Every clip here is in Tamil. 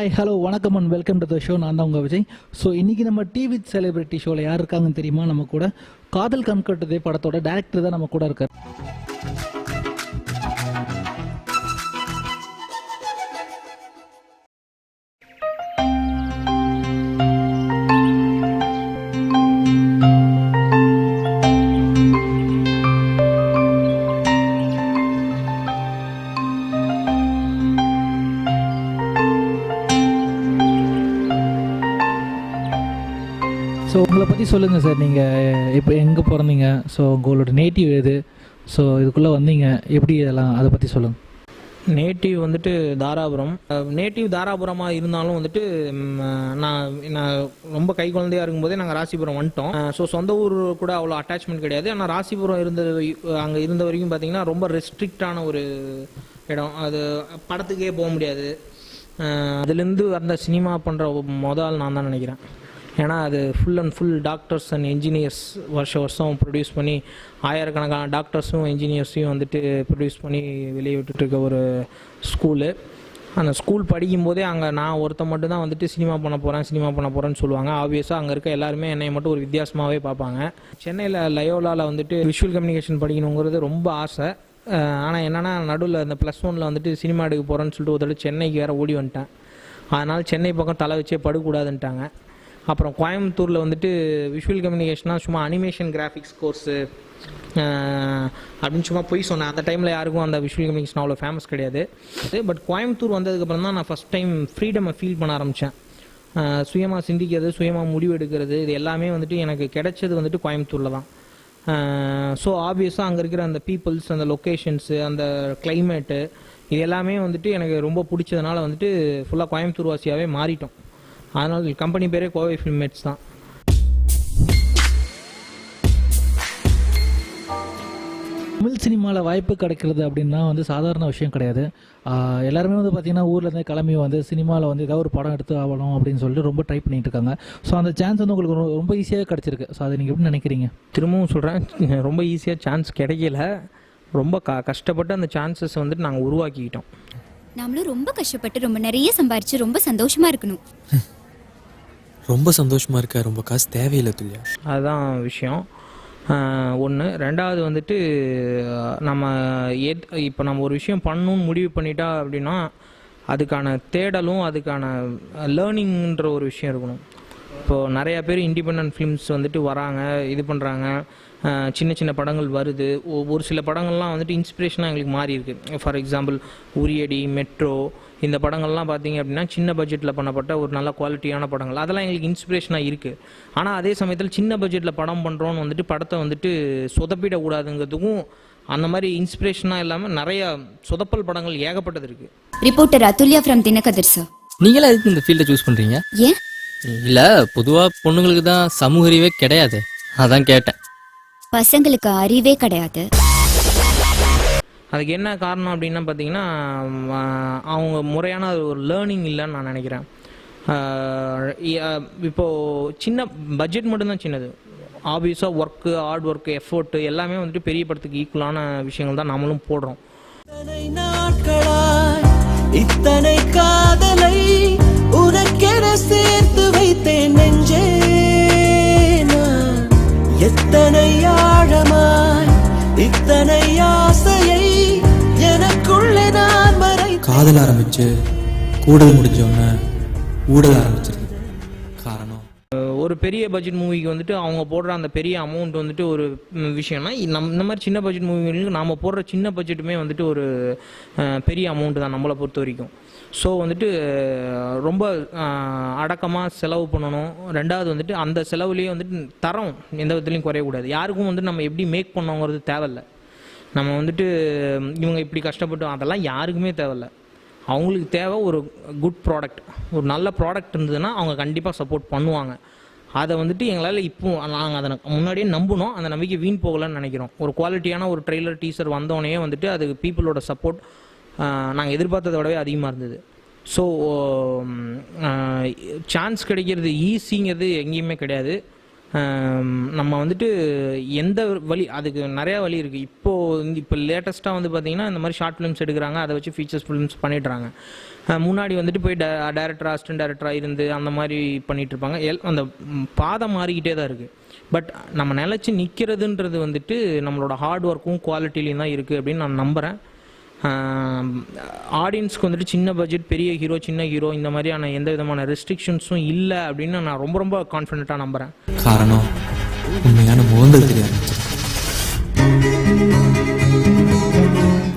ஹாய் ஹலோ வணக்கம் and welcome to the show. நான் தான் உங்கள் விஜய். ஸோ இன்றைக்கி நம்ம டிவி செலிபிரிட்டி ஷோவில் யார் இருக்காங்கன்னு தெரியுமா? நம்ம கூட காதல் கண்கட்டுதே படத்தோட டேரக்டர் தான் நம்ம கூட இருக்கார். ஸோ உங்களை பற்றி சொல்லுங்கள் சார். நீங்கள் இப்போ எங்கே பிறந்தீங்க? ஸோ உங்களோட நேட்டிவ் எது? ஸோ இதுக்குள்ளே வந்தீங்க எப்படி? இதெல்லாம் அதை பற்றி சொல்லுங்கள். நேட்டிவ் வந்துட்டு தாராபுரம். நேட்டிவ் தாராபுரமாக இருந்தாலும் வந்துட்டு நான் ரொம்ப கை குழந்தையாக இருக்கும்போதே நாங்கள் ராசிபுரம் வந்துட்டோம். ஸோ சொந்த ஊர் கூட அவ்வளோ அட்டாச்மெண்ட் கிடையாது. ஆனால் ராசிபுரம் அங்கே இருந்த வரைக்கும் பார்த்தீங்கன்னா ரொம்ப ரெஸ்ட்ரிக்டான ஒரு இடம். அது படத்துக்கே போக முடியாது. அதுலேருந்து அந்த சினிமா பண்ணுற முதல் நான் தான் நினைக்கிறேன். ஏன்னா அது full and full doctors and engineers வருஷம் ப்ரொடியூஸ் பண்ணி ஆயிரக்கணக்கான டாக்டர்ஸும் என்ஜினியர்ஸையும் வந்துட்டு ப்ரொடியூஸ் பண்ணி வெளியே விட்டுட்டுருக்க ஒரு ஸ்கூலு. அந்த ஸ்கூல் படிக்கும்போதே அங்கே நான் ஒருத்தன் மட்டும் தான் வந்துட்டு சினிமா பண்ண போகிறேன்னு சொல்லுவாங்க. ஆப்வியஸாக அங்கே இருக்க எல்லாருமே என்னை மட்டும் ஒரு வித்தியாசமாகவே பார்ப்பாங்க. சென்னையில் லயோலாவில் வந்துட்டு விஷுவல் கம்யூனிகேஷன் படிக்கணுங்கிறது ரொம்ப ஆசை. ஆனால் என்னென்னா நடுவில் அந்த +1 வந்துட்டு சினிமா எடுக்க போகிறேன்னு சொல்லிட்டு ஒரு தடவை சென்னைக்கு வேறு ஓடி வந்துட்டேன். அதனால் சென்னை பக்கம் தலை வச்சே படக்கூடாதுன்ட்டாங்க. அப்புறம் கோயம்புத்தூரில் வந்துட்டு விஷுவல் கம்யூனிகேஷனாக சும்மா அனிமேஷன் கிராஃபிக்ஸ் கோர்ஸு அப்படின்னு சும்மா போய் சொன்னேன். அந்த டைமில் யாருக்கும் அந்த விஷுவல் கம்யூனிகேஷன் அவ்வளோ ஃபேமஸ் கிடையாது. பட் கோயம்புத்தூர் வந்ததுக்கப்புறம் தான் நான் ஃபஸ்ட் டைம் ஃப்ரீடமை ஃபீல் பண்ண ஆரம்பித்தேன். சுயமாக சிந்திக்கிறது, சுயமாக முடிவு எடுக்கிறது, இது எல்லாமே வந்துட்டு எனக்கு கிடைச்சது வந்துட்டு கோயம்புத்தூரில் தான். ஸோ ஆப்வியஸாக அங்கே இருக்கிற அந்த பீப்புள்ஸ், அந்த லொக்கேஷன்ஸு, அந்த கிளைமேட்டு, இது எல்லாமே வந்துட்டு எனக்கு ரொம்ப பிடிச்சதுனால வந்துட்டு ஃபுல்லாக கோயம்புத்தூர் வாசியாகவே மாறிட்டோம். அதனால் கம்பெனி பேரே கோவை ஃபில்ம்மேட்ஸ் தான். தமிழ் சினிமாவில் வாய்ப்பு கிடைக்கிறது அப்படின்னா சாதாரண விஷயம் கிடையாது. எல்லாருமே பார்த்திங்கன்னா ஊர்லேருந்தே கிளம்பி சினிமாவில் ஏதாவது ஒரு படம் எடுத்து ஆகணும் அப்படின்னு சொல்லிட்டு ரொம்ப ட்ரை பண்ணிகிட்டு இருக்காங்க. ஸோ அந்த சான்ஸ் உங்களுக்கு ரொம்ப ஈஸியாக கிடச்சிருக்கு. ஸோ அதை நீங்கள் எப்படி நினைக்கிறீங்க? திரும்பவும் சொல்கிறேன், ரொம்ப ஈஸியாக சான்ஸ் கிடைக்கல. ரொம்ப கஷ்டப்பட்டு அந்த சான்சஸ் வந்துட்டு நாங்கள் உருவாக்கிக்கிட்டோம். நாமளும் ரொம்ப கஷ்டப்பட்டு ரொம்ப நிறைய சம்பாரிச்சு ரொம்ப சந்தோஷமாக இருக்கணும். ரொம்ப சந்தோஷமாக இருக்க, ரொம்ப காசு தேவையில்லை துல்லியா. அதுதான் விஷயம். ஒன்று. ரெண்டாவது வந்துட்டு இப்போ நம்ம ஒரு விஷயம் பண்ணணும்னு முடிவு பண்ணிட்டா அப்படின்னா அதுக்கான தேடலும் அதுக்கான லேர்னிங்ன்ற ஒரு விஷயம் இருக்கணும். இப்போது நிறையா பேர் இண்டிபெண்டன்ட் ஃபிலிம்ஸ் வந்துட்டு வராங்க, இது பண்ணுறாங்க, சின்ன சின்ன படங்கள் வருது. ஒரு சில படங்கள்லாம் வந்துட்டு இன்ஸ்பிரேஷனாக எங்களுக்கு மாறி இருக்குது. ஃபார் எக்ஸாம்பிள் உரியடி, மெட்ரோ, இந்த படங்கள்லாம் பார்த்தீங்க அப்படின்னா சின்ன பட்ஜெட்டில் பண்ணப்பட்ட ஒரு நல்ல குவாலிட்டியான படங்கள். அதெல்லாம் எங்களுக்கு இன்ஸ்பிரேஷனாக இருக்குது. ஆனால் அதே சமயத்தில் சின்ன பட்ஜெட்டில் படம் பண்ணுறோன்னு வந்துட்டு படத்தை வந்துட்டு சொதப்பிடக்கூடாதுங்கிறதுக்கும் அந்த மாதிரி இன்ஸ்பிரேஷனாக இல்லாமல் நிறைய சொதப்பல் படங்கள் ஏகப்பட்டது இருக்குது. Reporter Athulya from Dinakathir sir. நீங்களா எதுக்கு இந்த ஃபீல்டை சூஸ் பண்ணுறீங்க? ஏன் இல்லை, பொதுவாக பொண்ணுங்களுக்கு தான் சமூக அறிவே கிடையாது, அதான் கேட்டேன். பசங்களுக்கு அறிவே கிடையாது. அதுக்கு என்ன காரணம் அப்படின்னா பார்த்தீங்கன்னா அவங்க முறையான ஒரு லேர்னிங் இல்லைன்னு நான் நினைக்கிறேன். இப்போது சின்ன பட்ஜெட் மட்டும்தான் சின்னது. ஆப்வியஸாக ஒர்க்கு, ஹார்ட் ஒர்க்கு, எஃபோர்ட்டு எல்லாமே வந்துட்டு பெரிய படத்துக்கு ஈக்குவலான விஷயங்கள் தான் நம்மளும் போடுறோம். இத்தனை காதலை உனக்கென சேர்த்து வைத்தேன் நெஞ்சே, எத்தனை ஆழமாய் இத்தனை ஆசையை எனக்குள்ளே நான் மறை. காதல் ஆரம்பிச்சு கூடல் முடிஞ்சோன்னு ஊடல் ஆரம்பிச்சிருக்கு. காரணம் ஒரு பெரிய பட்ஜெட் மூவிக்கு வந்துட்டு அவங்க போடுற அந்த பெரிய அமௌண்ட் வந்துட்டு ஒரு விஷயம்னா, இந்த மாதிரி சின்ன பட்ஜெட் மூவிகளுக்கு நாம் போடுற சின்ன பட்ஜெட்டுமே வந்துட்டு ஒரு பெரிய அமௌண்ட்டு தான் நம்மளை பொறுத்த வரைக்கும். ஸோ வந்துட்டு ரொம்ப அடக்கமாக செலவு பண்ணணும். ரெண்டாவது வந்துட்டு அந்த செலவுலேயே வந்துட்டு தரம் எந்த விதத்துலையும் குறையக்கூடாது. யாருக்கும் வந்துட்டு நம்ம எப்படி மேக் பண்ணோங்கிறது தேவையில்லை. நம்ம வந்துட்டு இவங்க இப்படி கஷ்டப்பட்டோம் அதெல்லாம் யாருக்குமே தேவையில்லை. அவங்களுக்கு தேவை ஒரு குட் ப்ராடக்ட். ஒரு நல்ல ப்ராடக்ட் இருந்ததுன்னா அவங்க கண்டிப்பாக சப்போர்ட் பண்ணுவாங்க. அதை வந்துட்டு எங்களால் இப்போ நாங்கள் அதை முன்னாடியே நம்பணும். அந்த நம்பிக்கை வீண் போகலன்னு நினைக்கிறோம். ஒரு குவாலிட்டியான ஒரு ட்ரெய்லர், டீசர் வந்தோடனே வந்துட்டு அது பீப்புளோட சப்போர்ட் நாங்கள் எதிர்பார்த்ததை விடவே அதிகமாக இருந்தது. ஸோ சான்ஸ் கிடைக்கிறது ஈஸிங்கிறது எங்கேயுமே கிடையாது. நம்ம வந்துட்டு எந்த வழி, அதுக்கு நிறையா வழி இருக்குது. இப்போ லேட்டஸ்ட்டாக வந்து பார்த்திங்கன்னா இந்த மாதிரி ஷார்ட் ஃபிலிம்ஸ் எடுக்கிறாங்க, அதை வச்சு ஃபீச்சர்ஸ் ஃபிலிம்ஸ் பண்ணிடுறாங்க. முன்னாடி வந்துட்டு போய் டேரக்டர் அசிஸ்டன்ட் டேரக்டராக இருந்து அந்த மாதிரி பண்ணிகிட்ருப்பாங்க. அந்த பாதை மாறிக்கிட்டே தான் இருக்குது. பட் நம்ம நிலச்சி நிற்கிறதுன்றது வந்துட்டு நம்மளோட ஹார்ட் ஒர்க்கும் குவாலிட்டிலையும் தான் இருக்குது அப்படின்னு நான் நம்புகிறேன். ஆடியன்ஸ்க்கு வந்துட்டு சின்ன பட்ஜெட், பெரிய ஹீரோ, சின்ன ஹீரோ இந்த மாதிரியான எந்த விதமான ரெஸ்ட்ரிக்ஷன்ஸும் இல்லை அப்படின்னு நான் ரொம்ப ரொம்ப கான்ஃபிடென்ட்டாக நம்புகிறேன். காரணம் உண்மையான முகங்கள் தெரியாது.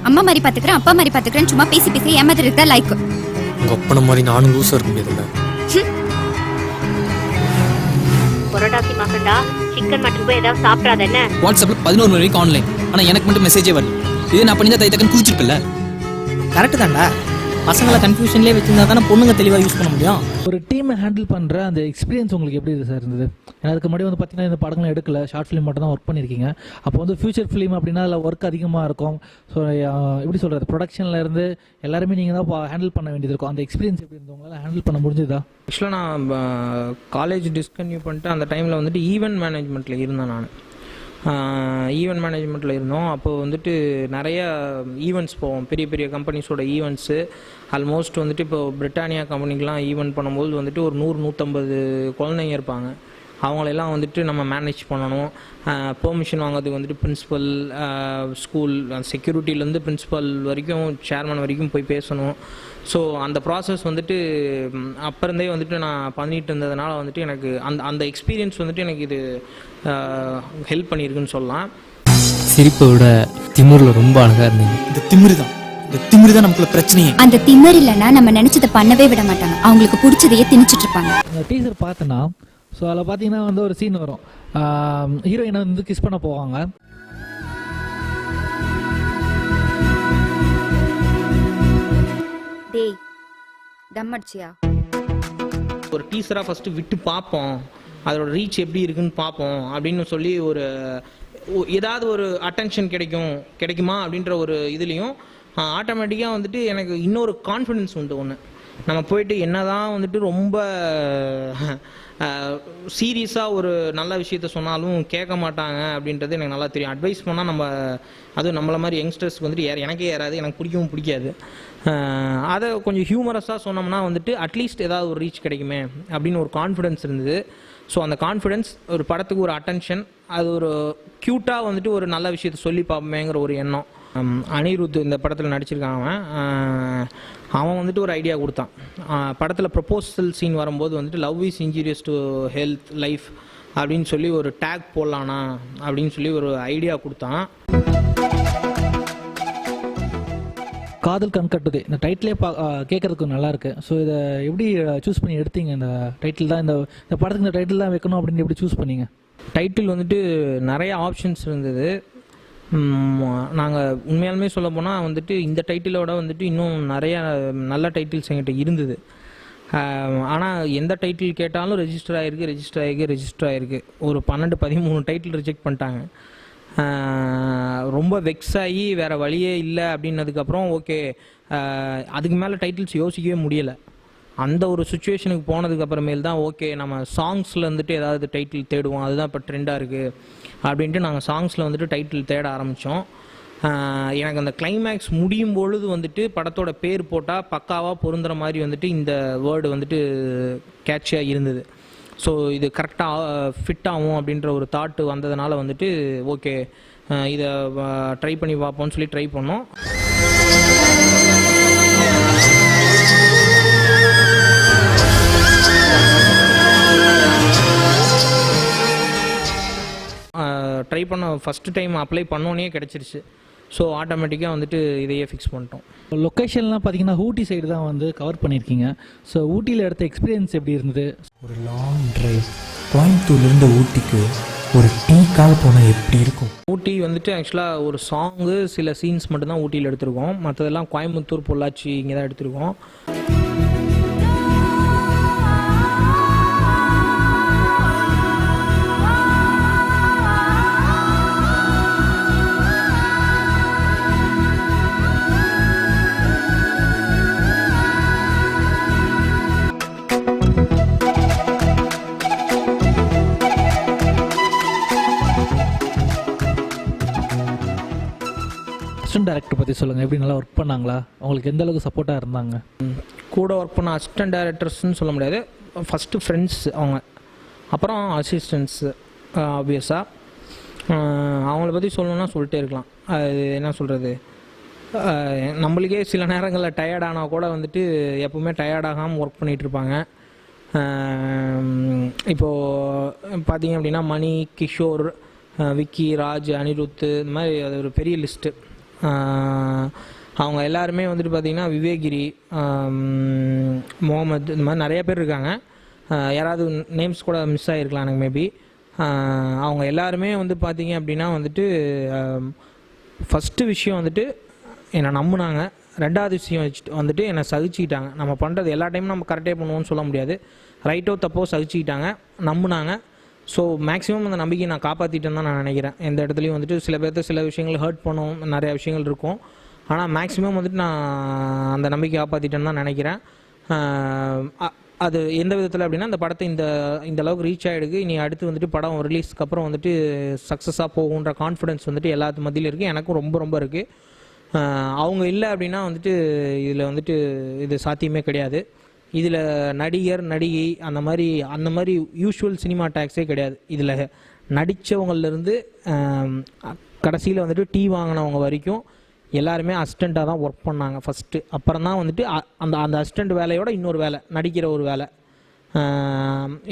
அம்மா மாதிரி பாத்துக்கிறேன், அப்பா மாதிரி பாத்துக்கிறேன், சும்மா பேசி பேசி ஏமாத்திட்டு இருக்கா லைக். உங்க அப்பன மாதிரி நானும் லூசா இருக்க முடியாதுல்ல. பரோட்டாசி மாசண்டா சிக்கன் மட்டன் போய் ஏதாவது சாப்பிடாத என்ன. வாட்ஸ்அப்ல 11 மணி வரைக்கும் ஆன்லைன், ஆனா எனக்கு மட்டும் மெசேஜே வரல. இது நான் பண்ணி தை தக்கன்னு குளிச்சிருக்கல. கரெக்டு தான்டா. பசங்களை கன்ஃபியூஷன்லேயே வச்சிருந்தா தானே பொண்ணுங்க தெளிவாக யூஸ் பண்ண முடியும். ஒரு டீமை ஹேண்டில் பண்ணுற அந்த எக்ஸ்பீரியன்ஸ் உங்களுக்கு எப்படி இது சார் இருந்தது? ஏன்னா அதுக்கு முன்னாடி வந்து பார்த்தீங்கன்னா இந்த படங்களும் எடுக்கல, ஷார்ட் ஃபிலிம் மட்டும் தான் ஒர்க் பண்ணியிருக்கீங்க. அப்போ வந்து ஃபியூச்சர் ஃபிலிம் அப்படின்னா அதில் ஒர்க் அதிகமாக இருக்கும். ஸோ எப்படி சொல்கிறது, ப்ரொடக்ஷனில் இருந்து எல்லாருமே நீங்கள் தான் ஹேண்டில் பண்ண வேண்டியது இருக்கும். அந்த எக்ஸ்பீரியன்ஸ் எப்படி இருந்தது, உங்களால் ஹேண்டில் பண்ண முடிஞ்சதா? ஆக்சுவலாக நான் காலேஜ் டிஸ்கன்யூ பண்ணிட்டு அந்த டைமில் வந்துட்டு ஈவெண்ட் மேனேஜ்மெண்ட்டில் இருந்தேன். நான் ஈவெண்ட் மேனேஜ்மெண்ட்டில் இருந்தோம். அப்போது வந்துட்டு நிறைய ஈவெண்ட்ஸ் போவோம், பெரிய பெரிய கம்பெனிஸோட ஈவெண்ட்ஸு. ஆல்மோஸ்ட் வந்துட்டு இப்போ பிரிட்டானியா கம்பெனிக்கெலாம் ஈவெண்ட் பண்ணும்போது வந்துட்டு ஒரு 100-150 குழந்தைங்க இருப்பாங்க. அவங்களெல்லாம் வந்துட்டு நம்ம மேனேஜ் பண்ணணும். பெர்மிஷன் வாங்கிறதுக்கு வந்துட்டு பிரின்ஸிபல், ஸ்கூல் செக்யூரிட்டிலேருந்து பிரின்ஸிபல் வரைக்கும், சேர்மன் வரைக்கும் போய் பேசணும். ஸோ அந்த ப்ராசஸ் வந்துட்டு அப்போருந்தே வந்துட்டு நான் பண்ணிட்டு இருந்ததுனால வந்துட்டு எனக்கு அந்த எக்ஸ்பீரியன்ஸ் வந்துட்டு எனக்கு இது ஹெல்ப் பண்ணியிருக்குன்னு சொல்லலாம். சிரிப்பை விட திமிரில் ரொம்ப அழகாக இருந்தீங்க. இந்த திமிரு தான் நமக்குள்ள பிரச்சனையே. அந்த திமிர் இல்லைன்னா நம்ம நினைச்சதை பண்ணவே விட மாட்டாங்க. அவங்களுக்கு பிடிச்சதையே திணிச்சிட்டு இருப்பாங்க. அந்த டீசர் பார்த்தேன்னா, ஸோ அதில் பார்த்தீங்கன்னா வந்து ஒரு சீன் வரும், ஹீரோயினை வந்து கிஸ் பண்ண போவாங்க. டேய் தம் அடிச்சியா? ஒரு டீசராக ஃபஸ்ட்டு விட்டு பார்ப்போம், அதோட ரீச் எப்படி இருக்குன்னு பார்ப்போம் அப்படின்னு சொல்லி ஏதாவது ஒரு அட்டென்ஷன் கிடைக்குமா அப்படின்ற ஒரு இதுலேயும் ஆட்டோமேட்டிக்காக வந்துட்டு எனக்கு இன்னொரு கான்ஃபிடென்ஸ் உண்டு. ஒன்று, நம்ம போயிட்டு என்ன தான் வந்துட்டு ரொம்ப சீரியஸாக ஒரு நல்ல விஷயத்த சொன்னாலும் கேட்க மாட்டாங்க அப்படின்றது எனக்கு நல்லா தெரியும். அட்வைஸ் பண்ணால் நம்ம, அதுவும் நம்மள மாதிரி யங்ஸ்டர்ஸ்க்கு வந்துட்டு எனக்கே ஏறாது, எனக்கு பிடிக்கவும் பிடிக்காது. அதை கொஞ்சம் ஹியூமரஸாக சொன்னோம்னா வந்துட்டு அட்லீஸ்ட் ஏதாவது ஒரு ரீச் கிடைக்குமே அப்படின்னு ஒரு கான்ஃபிடென்ஸ் இருந்தது. ஸோ அந்த கான்ஃபிடென்ஸ், ஒரு படத்துக்கு ஒரு அட்டென்ஷன், அது ஒரு க்யூட்டாக வந்துட்டு ஒரு நல்ல விஷயத்த சொல்லி பார்ப்போமேங்கிற ஒரு எண்ணம். அனிருத் இந்த படத்தில் நடிச்சிருக்கான். அவன் வந்துட்டு ஒரு ஐடியா கொடுத்தான். படத்தில் ப்ரொபோசல் சீன் வரும்போது வந்துட்டு love is injurious to health life அப்படின்னு சொல்லி ஒரு டேக் போடலானா அப்படின்னு சொல்லி ஒரு ஐடியா கொடுத்தான். காதல் கண்கட்டுது இந்த டைட்டிலே கேட்கறதுக்கு நல்லா இருக்கு. ஸோ இதை எப்படி சூஸ் பண்ணி எடுத்தீங்க? இந்த டைட்டில் தான், இந்த படத்துக்கு இந்த டைட்டில் தான் வைக்கணும் அப்படின்னு எப்படி சூஸ் பண்ணீங்க? டைட்டில் வந்துட்டு நிறைய ஆப்ஷன்ஸ் இருந்தது. நாங்கள் உண்மையாலுமே சொல்ல போனால் வந்துட்டு இந்த டைட்டிலோட வந்துட்டு இன்னும் நிறையா நல்ல டைட்டில்ஸ் எங்கிட்ட இருந்தது. ஆனால் எந்த டைட்டில் கேட்டாலும் ரெஜிஸ்டர் ஆகிருக்கு. ஒரு 12-13 டைட்டில் ரிஜெக்ட் பண்ணிட்டாங்க. ரொம்ப வெக்ஸ் ஆகி வேறு வழியே இல்லை அப்படின்னதுக்கப்புறம் ஓகே, அதுக்கு மேலே டைட்டில்ஸ் யோசிக்கவே முடியலை. அந்த ஒரு சுச்சுவேஷனுக்கு போனதுக்கப்புறமேல் தான் ஓகே, நம்ம சாங்ஸில் வந்துட்டு ஏதாவது டைட்டில் தேடுவோம், அதுதான் இப்போ ட்ரெண்டாக இருக்குது அப்படின்ட்டு நாங்கள் சாங்ஸில் வந்துட்டு டைட்டில் தேட ஆரம்பித்தோம். எனக்கு அந்த கிளைமேக்ஸ் முடியும் பொழுது வந்துட்டு படத்தோட பேர் போட்டால் பக்காவாக பொருந்துகிற மாதிரி வந்துட்டு இந்த வேர்டு வந்துட்டு கேட்சியாக இருந்தது. ஸோ இது கரெக்டாக ஃபிட் ஆகும் அப்படின்ற ஒரு தாட்டு வந்ததுனால வந்துட்டு ஓகே, இதை ட்ரை பண்ணி பார்ப்போம்னு சொல்லி ட்ரை பண்ணோம். ட்ரை பண்ண ஃபஸ்ட்டு டைம் அப்ளை பண்ணோன்னே கிடச்சிருச்சு. ஸோ ஆட்டோமேட்டிக்காக வந்துட்டு இதையே ஃபிக்ஸ் பண்ணிட்டோம். லொக்கேஷன்லாம் பார்த்தீங்கன்னா ஊட்டி சைடு தான் வந்து கவர் பண்ணியிருக்கீங்க. ஸோ ஊட்டியில் எடுத்த எக்ஸ்பீரியன்ஸ் எப்படி இருந்தது? ஒரு லாங் டிரைவ் கோயம்புத்தூர்லேருந்து ஊட்டிக்கு ஒரு டீ கால் போனால் எப்படி இருக்கும்? ஊட்டி வந்துட்டு ஆக்சுவலாக ஒரு சாங்கு, சில சீன்ஸ் மட்டும்தான் ஊட்டியில் எடுத்திருக்கோம். மற்றதெல்லாம் கோயம்புத்தூர், பொள்ளாச்சி இங்கே தான் எடுத்திருக்கோம். டைரக்டர் பற்றி சொல்லுங்கள், எப்படி நல்லா ஒர்க் பண்ணாங்களா, உங்களுக்கு எந்த அளவுக்கு சப்போர்ட்டாக இருந்தாங்க? கூட ஒர்க் பண்ண அசிஸ்டன்ட் டைரக்டர்ஸ்னு சொல்ல முடியாது, ஃபஸ்ட்டு ஃப்ரெண்ட்ஸ் அவங்க, அப்புறம் அசிஸ்டன்ட்ஸு ஆப்வியஸாக. அவங்கள பற்றி சொல்லணுன்னா சொல்லிட்டே இருக்கலாம். அது என்ன சொல்கிறது, நம்மளுக்கே சில நேரங்களில் டயர்டானால் கூட வந்துட்டு எப்போவுமே டயர்டாகாமல் ஒர்க் பண்ணிகிட்ருப்பாங்க. இப்போது பார்த்தீங்க அப்படின்னா மணி, கிஷோர், விக்கி, ராஜ், அனிருத், இந்த மாதிரி அது ஒரு பெரிய லிஸ்ட்டு. அவங்க எல்லாருமே வந்துட்டு பார்த்திங்கன்னா விவேகிரி, முகமது, இந்த மாதிரி நிறைய பேர் இருக்காங்க. யாராவது நேம்ஸ் கூட மிஸ் ஆகிருக்கலாம் எனக்கு மேபி. அவங்க எல்லாருமே வந்து பார்த்திங்க அப்படின்னா வந்துட்டு ஃபஸ்ட்டு விஷயம் வந்துட்டு என்னை நம்பினாங்க. ரெண்டாவது விஷயம் வந்துட்டு என்னை சகிச்சுக்கிட்டாங்க. நம்ம பண்ணுறது எல்லா டைமும் நம்ம கரெக்டாக பண்ணுவோம்னு சொல்ல முடியாது, ரைட்டோ தப்போ சகிச்சுக்கிட்டாங்க, நம்பினாங்க. ஸோ மேக்ஸிமம் அந்த நம்பிக்கையை நான் காப்பாற்றிட்டேன்னு தான் நான் நினைக்கிறேன். எந்த இடத்துலையும் வந்துட்டு சில பேர்த்து சில விஷயங்கள் ஹர்ட் பண்ணும், நிறையா விஷயங்கள் இருக்கும். ஆனால் மேக்ஸிமம் வந்துட்டு நான் அந்த நம்பிக்கை காப்பாற்றிட்டேன்னு தான் நினைக்கிறேன். அது எந்த விதத்தில் அப்படின்னா, அந்த படத்தை இந்த அளவுக்கு ரீச் ஆகிடுக்கு, இனி அடுத்து வந்துட்டு படம் ரிலீஸ்க்கு அப்புறம் வந்துட்டு சக்ஸஸாக போகுன்ற கான்ஃபிடென்ஸ் வந்துட்டு எல்லாத்து மத்தியிலும் இருக்குது. எனக்கும் ரொம்ப ரொம்ப இருக்குது. அவங்க இல்லை அப்படின்னா வந்துட்டு இதில் வந்துட்டு இது சாத்தியமே கிடையாது. இதில் நடிகர், நடிகை அந்த மாதிரி யூஷுவல் சினிமா டேக்ஸே கிடையாது. இதில் நடித்தவங்கலேருந்து கடைசியில் வந்துட்டு டீ வாங்கினவங்க வரைக்கும் எல்லாருமே அசிஸ்டண்ட்டாக தான் ஒர்க் பண்ணாங்க ஃபஸ்ட்டு. அப்புறம் தான் வந்துட்டு அந்த அசிஸ்டண்ட் வேலையோட இன்னொரு வேலை, நடிக்கிற ஒரு வேலை,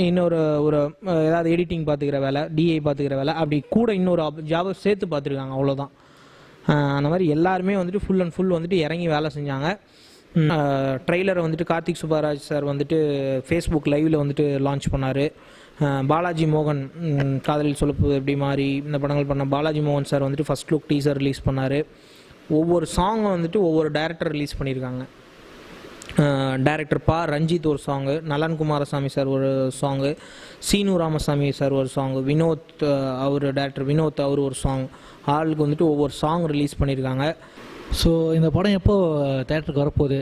இன்னொரு ஏதாவது எடிட்டிங் பார்த்துக்கிற வேலை, டிஐ பார்த்துக்கிற வேலை, அப்படி கூட இன்னொரு ஜாபை சேர்த்து பார்த்துருக்காங்க, அவ்வளோதான். அந்த மாதிரி எல்லாருமே வந்துட்டு ஃபுல் அண்ட் ஃபுல் வந்துட்டு இறங்கி வேலை செஞ்சாங்க. ட்ரெய்லரை வந்துட்டு கார்த்திக் சுப்பராஜ் சார் வந்துட்டு ஃபேஸ்புக் லைவில் வந்துட்டு லான்ச் பண்ணார். பாலாஜி மோகன் காதலில் சொல்லப்பு எப்படி மாதிரி இந்த படங்கள் பண்ண பாலாஜி மோகன் சார் வந்துட்டு ஃபஸ்ட் லுக் டீசர் ரிலீஸ் பண்ணார். ஒவ்வொரு சாங்கை வந்துட்டு ஒவ்வொரு டைரக்டர் ரிலீஸ் பண்ணியிருக்காங்க. டைரக்டர் ரஞ்சித் ஒரு சாங்கு, நலன் குமாரசாமி சார் ஒரு சாங்கு, சீனு ராமசாமி சார் ஒரு சாங்கு, வினோத் அவர் டைரக்டர் வினோத் அவர் ஒரு சாங், ஆளுக்கு வந்துட்டு ஒவ்வொரு சாங் ரிலீஸ் பண்ணியிருக்காங்க. ஸோ இந்த படம் எப்போ தேட்டருக்கு வரப்போகுது,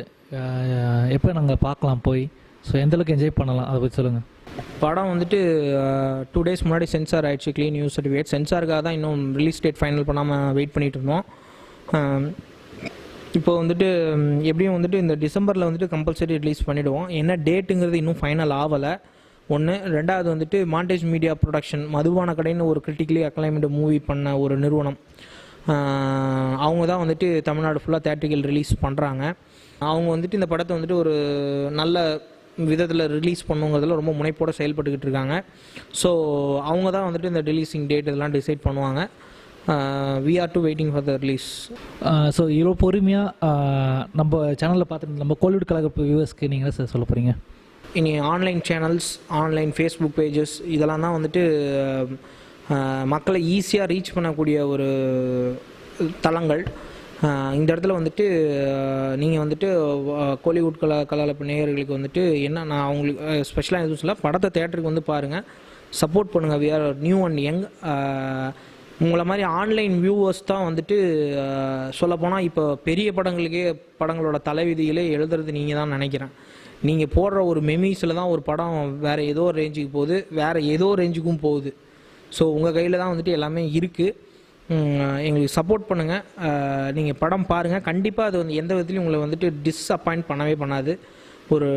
எப்போ நாங்கள் பார்க்கலாம் போய், ஸோ எந்தளவுக்கு என்ஜாய் பண்ணலாம் அதை பற்றி சொல்லுங்கள். படம் வந்துட்டு 2 days முன்னாடி சென்சார் ஆகிடுச்சு, க்ளீன் நியூஸ் சர்டிஃபிகேட். சென்சாருக்காக தான் இன்னும் ரிலீஸ் டேட் ஃபைனல் பண்ணாமல் வெயிட் பண்ணிகிட்டு இருந்தோம். இப்போ வந்துட்டு எப்படியும் வந்துட்டு இந்த டிசம்பரில் வந்துட்டு கம்பல்சரி ரிலீஸ் பண்ணிவிடுவோம். என்ன டேட்டுங்கிறது இன்னும் ஃபைனல் ஆகலை. ஒன்று. ரெண்டாவது வந்துட்டு மாண்டேஜ் மீடியா ப்ரொடக்ஷன், மதுபான கடைன்னு ஒரு கிரிட்டிக்கலி அக்ளைம்டு மூவி பண்ண ஒரு நிறுவனம், அவங்க தான் வந்துட்டு தமிழ்நாடு ஃபுல்லாக தேட்டரிக்கல் ரிலீஸ் பண்ணுறாங்க. அவங்க வந்துட்டு இந்த படத்தை வந்துட்டு ஒரு நல்ல விதத்தில் ரிலீஸ் பண்ணுங்கிறதுல ரொம்ப முனைப்போடு செயல்பட்டுக்கிட்டு இருக்காங்க. ஸோ அவங்க தான் வந்துட்டு இந்த ரிலீஸிங் டேட் இதெல்லாம் டிசைட் பண்ணுவாங்க. we are to waiting for the release. So இவ்வளோ பொறுமையாக நம்ம சேனலில் பார்த்துட்டு நம்ம கோலிவுட் கழக வியூவர்ஸ்க்கு நீங்கள் சார் சொல்ல போகிறீங்க? இனி online channels, online Facebook pages இதெல்லாம் தான் வந்துட்டு மக்களை ஈஸியாக ரீச் பண்ணக்கூடிய ஒரு தளங்கள். இந்த இடத்துல வந்துட்டு நீங்கள் வந்துட்டு கோலிவுட் கலாலப்பு நேயர்களுக்கு வந்துட்டு என்ன, நான் அவங்களுக்கு ஸ்பெஷலாக எதுவும் சொல்ல, படத்தை தேட்டருக்கு வந்து பாருங்கள், சப்போர்ட் பண்ணுங்கள். We are new and young. உங்களை மாதிரி ஆன்லைன் வியூவர்ஸ் தான் வந்துட்டு சொல்லப்போனால் இப்போ பெரிய படங்களோட தலைவிதிகளே எழுதுறது நீங்கள் தான் நினைக்கிறேன். நீங்கள் போடுற ஒரு மெமீஸில் தான் ஒரு படம் வேறு ஏதோ ரேஞ்சுக்கு போகுது, வேறு ஏதோ ரேஞ்சுக்கும் போகுது. ஸோ உங்கள் கையில் தான் வந்துட்டு எல்லாமே இருக்குது. எங்களுக்கு சப்போர்ட் பண்ணுங்கள். நீங்கள் படம் பாருங்கள். கண்டிப்பாக அது வந்து எந்த விதத்துலையும் உங்களை வந்துட்டு டிஸப்பாயிண்ட் பண்ணவே பண்ணாது. ஒரு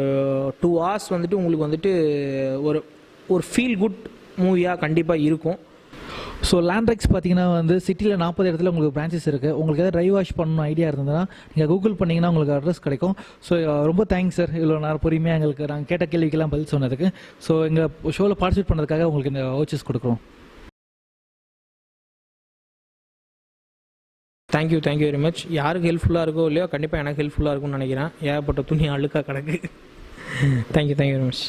2 hours வந்துட்டு உங்களுக்கு வந்துட்டு ஒரு ஃபீல் குட் மூவியாக கண்டிப்பாக இருக்கும். ஸோ லேண்ட்ரெக்ஸ் பார்த்தீங்கன்னா வந்து சிட்டியில் 40 இடத்துல உங்களுக்கு பிரான்ச்சஸ் இருக்குது. உங்களுக்கு எதாவது ட்ரைவ் வாஷ் பண்ணணும் ஐடியா இருந்ததுன்னா நீங்கள் கூகுள் பண்ணிங்கன்னா உங்களுக்கு அட்ரஸ் கிடைக்கும். ஸோ ரொம்ப தேங்க்ஸ் சார், இவ்வளோ நேரம் பொறுமையாக எங்களுக்கு நாங்கள் கேட்ட கேள்விக்கெல்லாம் பதில் சொன்னதுக்கு. ஸோ எங்கள் ஷோவில் பார்ட்டிசிபேட் பண்ணதுக்காக உங்களுக்கு இந்த வவுச்சர்ஸ் கொடுக்குறோம். Thank you very much. யாருக்கு ஹெல்ப்ஃபுல்லாக இருக்கோ இல்லையோ, கண்டிப்பாக எனக்கு ஹெல்ப்ஃபுல்லாக இருக்கும்னு நினைக்கிறேன். ஏகப்பட்ட துணி அழுக்காக கிடக்கு. Thank you very much.